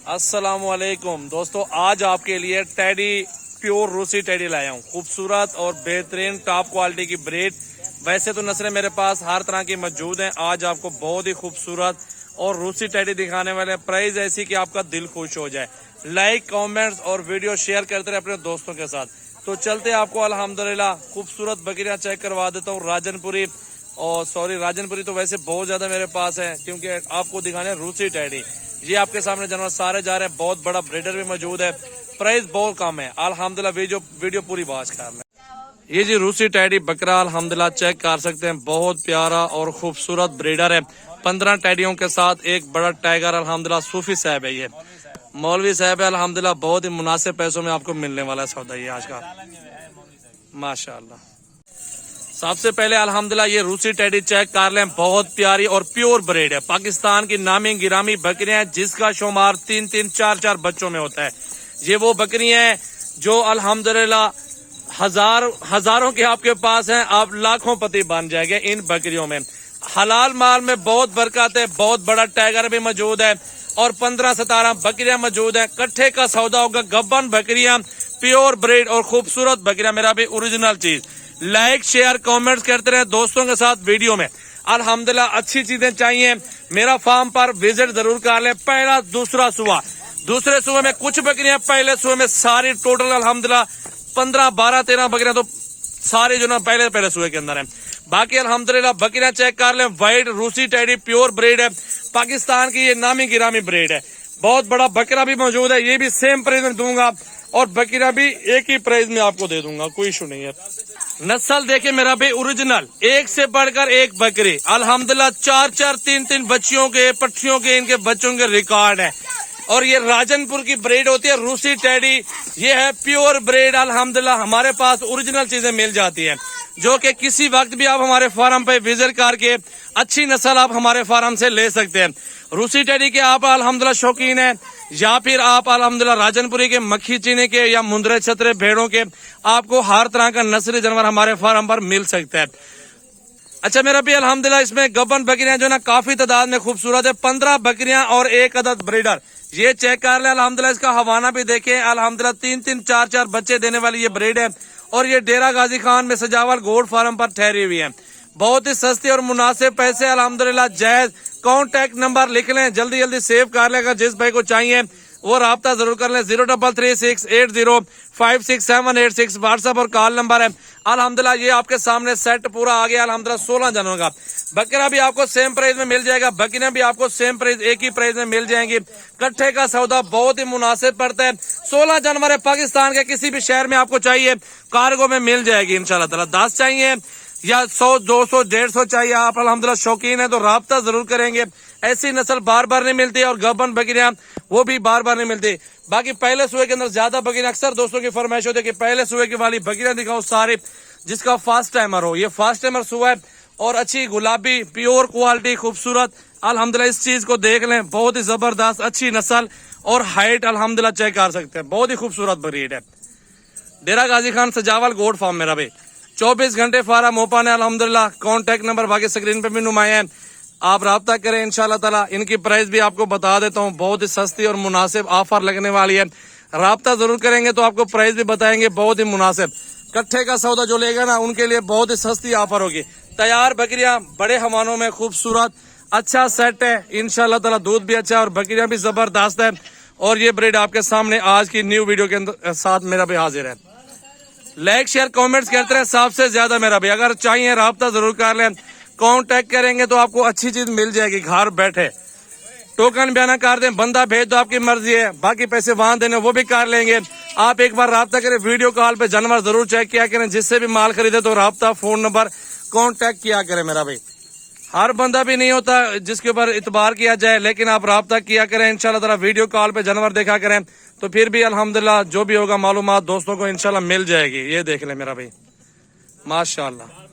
अस्सलाम वालेकुम दोस्तों, आज आपके लिए टेडी प्योर रूसी टेडी लाया हूँ। खूबसूरत और बेहतरीन टॉप क्वालिटी की ब्रीड। वैसे तो नस्लें मेरे पास हर तरह की मौजूद हैं। आज आपको बहुत ही खूबसूरत और रूसी टेडी दिखाने वाले हैं। प्राइस ऐसी कि आपका दिल खुश हो जाए। लाइक, कमेंट्स और वीडियो शेयर करते रहे अपने दोस्तों के साथ। तो चलते आपको अल्हम्दुलिल्लाह खूबसूरत बकरियां चेक करवा देता हूँ। राजनपुरी राजनपुरी तो वैसे बहुत ज्यादा मेरे पास है, क्योंकि आपको दिखाने रूसी टेडी। ये आपके सामने जानवर सारे जा रहे हैं। बहुत बड़ा ब्रीडर भी मौजूद है। प्राइस बहुत कम है। अल्हम्दुलिल्लाह वीडियो पूरी बात कर लें। ये जी रूसी टेडी बकरा अल्हम्दुलिल्लाह चेक कर सकते हैं। बहुत प्यारा और खूबसूरत ब्रीडर है। 15 टेडियों के साथ एक बड़ा टाइगर अल्हम्दुलिल्लाह सूफी साहब है। ये मौलवी साहब है। अल्हम्दुलिल्लाह बहुत ही मुनासिब पैसों में आपको मिलने वाला है सौदा ये आज का, माशाअल्लाह। सबसे पहले अल्हम्दुलिल्लाह ये रूसी टेडी चेक कर लें। बहुत प्यारी और प्योर ब्रीड है। पाकिस्तान की नामी गिरामी बकरियां हैं, जिसका शुमार 3-3, 4-4 बच्चों में होता है। ये वो बकरियां हैं जो अल्हम्दुलिल्लाह हजारों के आपके पास हैं। आप लाखों पति बन जाएंगे इन बकरियों में। हलाल माल में बहुत बरकत है। बहुत बड़ा टाइगर भी मौजूद है और 15-17 बकरियां मौजूद हैं। कट्ठे का सौदा होगा। गब्बन बकरियां, प्योर ब्रीड और खूबसूरत बकरियां, मेरा भी ओरिजिनल चीज। लाइक, शेयर, कमेंट्स करते रहे दोस्तों के साथ वीडियो में। अल्हम्दुलिल्लाह अच्छी चीजें चाहिए, मेरा फार्म पर विजिट जरूर कर लें। पहला दूसरा सुबह, दूसरे सुबह में कुछ बकरियां, पहले सुबह में सारी टोटल अल्हम्दुलिल्लाह 15, 12, 13 बकरियां तो सारी जो ना पहले सुबह के अंदर है। बाकी अल्हम्दुलिल्लाह बकरियां चेक कर लें। व्हाइट रूसी टेडी प्योर ब्रीड है। पाकिस्तान की ये नामी गिरामी ब्रीड है। बहुत बड़ा बकरा भी मौजूद है। ये भी सेम प्राइस में दूंगा और बकरा भी एक ही प्राइस में आपको दे दूंगा, कोई इशू नहीं है। नस्ल देखे मेरा भी ओरिजिनल, एक से बढ़कर एक बकरी। अल्हम्दुलिल्लाह 4-4, 3-3 बच्चियों के, पट्टियों के, इनके बच्चों के रिकॉर्ड है। और ये राजनपुर की ब्रीड होती है रूसी टेडी। ये है प्योर ब्रीड। अल्हम्दुलिल्लाह हमारे पास ओरिजिनल चीजें मिल जाती हैं, जो कि किसी वक्त भी आप हमारे फार्म पे विजिट करके अच्छी नस्ल आप हमारे फार्म से ले सकते हैं। रूसी टेडी के आप अल्हम्दुलिल्लाह शौकीन है, या फिर आप अल्हम्दुलिल्लाह राजनपुरी के, मक्खी चीनी के या मुंदरे छतरे भेड़ों के, आपको हर तरह का नस्ली जानवर हमारे फार्म पर मिल सकता है। अच्छा मेरा भी अल्हम्दुलिल्लाह इसमें गब्बन बकरियां जो ना काफी तादाद में खूबसूरत है। 15 बकरियां और एक अदद ब्रीडर। ये चेक कर ले। अल्हम्दुलिल्लाह इसका हवाना भी देखें। अल्हम्दुलिल्लाह 3-3, 4-4 बच्चे देने वाली ये ब्रीड है। और ये डेरा गाजी खान में सजावल गोल्ड फार्म पर ठहरी हुई है। बहुत ही सस्ती और मुनासिब पैसे, अल्हम्दुलिल्लाह जायज। कॉन्टैक्ट नंबर लिख लें, जल्दी सेव कर लेगा। जिस भाई को चाहिए वो राब्ता जरूर कर लें। 033680568786 व्हाट्सएप और कॉल नंबर है। अल्हम्दुलिल्लाह ये आपके सामने सेट पूरा आ गया। अल्हम्दुलिल्लाह 16 जानवरों का बकरा भी आपको सेम प्राइस में मिल जाएगा। बकरियां भी आपको सेम प्राइस, एक ही प्राइस में मिल जाएंगी। कट्ठे का सौदा बहुत ही मुनासिब पड़ता है। 16 जानवर है। पाकिस्तान के किसी भी शहर में आपको चाहिए कार्गो में मिल जाएगी इंशाल्लाह ताला। 10 चाहिए या 100, 200, 150 चाहिए, आप अल्हम्दुलिल्लाह शौकीन है तो राब्ता जरूर करेंगे। ऐसी नस्ल बार बार नहीं मिलती और गब्बन बकरियां वो भी बार बार नहीं मिलती। बाकी पहले सुबह के अंदर ज्यादा बकरियां, अक्सर दोस्तों की फरमाइश होती है कि पहले सुबह की वाली बकरियां दिखाओ सारी, जिसका फास्ट टाइमर हो। ये फास्ट टाइमर सुबह और अच्छी गुलाबी प्योर क्वालिटी खूबसूरत। अल्हम्दुलिल्लाह इस चीज को देख लें। बहुत ही जबरदस्त अच्छी नस्ल और हाइट अल्हम्दुलिल्लाह चेक कर सकते हैं। बहुत ही खूबसूरत ब्रीड है। डेरा गाजी खान सजावल गोड फार्म मेरा भी 24 घंटे फार्म ओपन है। अल्हम्दुलिल्लाह कॉन्टैक्ट नंबर बाकी स्क्रीन पे भी नुमाया है, आप राब्ता करें इंशाल्लाह ताला। इनकी प्राइस भी आपको बता देता हूँ। बहुत ही सस्ती और मुनासिब ऑफर लगने वाली है। राब्ता जरूर करेंगे तो आपको प्राइस भी बताएंगे बहुत ही मुनासिब। कट्ठे का सौदा जो लेगा ना उनके लिए बहुत ही सस्ती ऑफर होगी। तैयार बकरियां बड़े हवानों में खूबसूरत अच्छा सेट है इंशाल्लाह ताला। दूध भी अच्छा है और बकरियां भी जबरदस्त है। और ये ब्रीड आपके सामने आज की न्यू वीडियो के साथ मेरा भी हाजिर है। लाइक, शेयर, कमेंट्स करते रहे। सबसे ज्यादा मेरा भी, अगर चाहिए राब्ता जरूर कर लें। कांटेक्ट करेंगे तो आपको अच्छी चीज मिल जाएगी घर बैठे। टोकन बयाना कर दें, बंदा भेज दो, आपकी मर्जी है। बाकी पैसे वहां देने वो भी कर लेंगे। आप एक बार राब्ता करें, वीडियो कॉल पे जानवर जरूर चेक किया करें। जिससे भी माल खरीदे तो राब्ता, फोन नंबर, कांटेक्ट किया करें मेरा भाई। हर बंदा भी नहीं होता जिसके ऊपर इतबार किया जाए, लेकिन आप राब्ता किया करें इंशाल्लाह ताला। वीडियो कॉल पे जानवर देखा करें तो फिर भी अल्हम्दुलिल्लाह जो भी होगा मालूमात दोस्तों को इंशाल्लाह मिल जाएगी। ये देख ले मेरा भाई, माशाअल्लाह।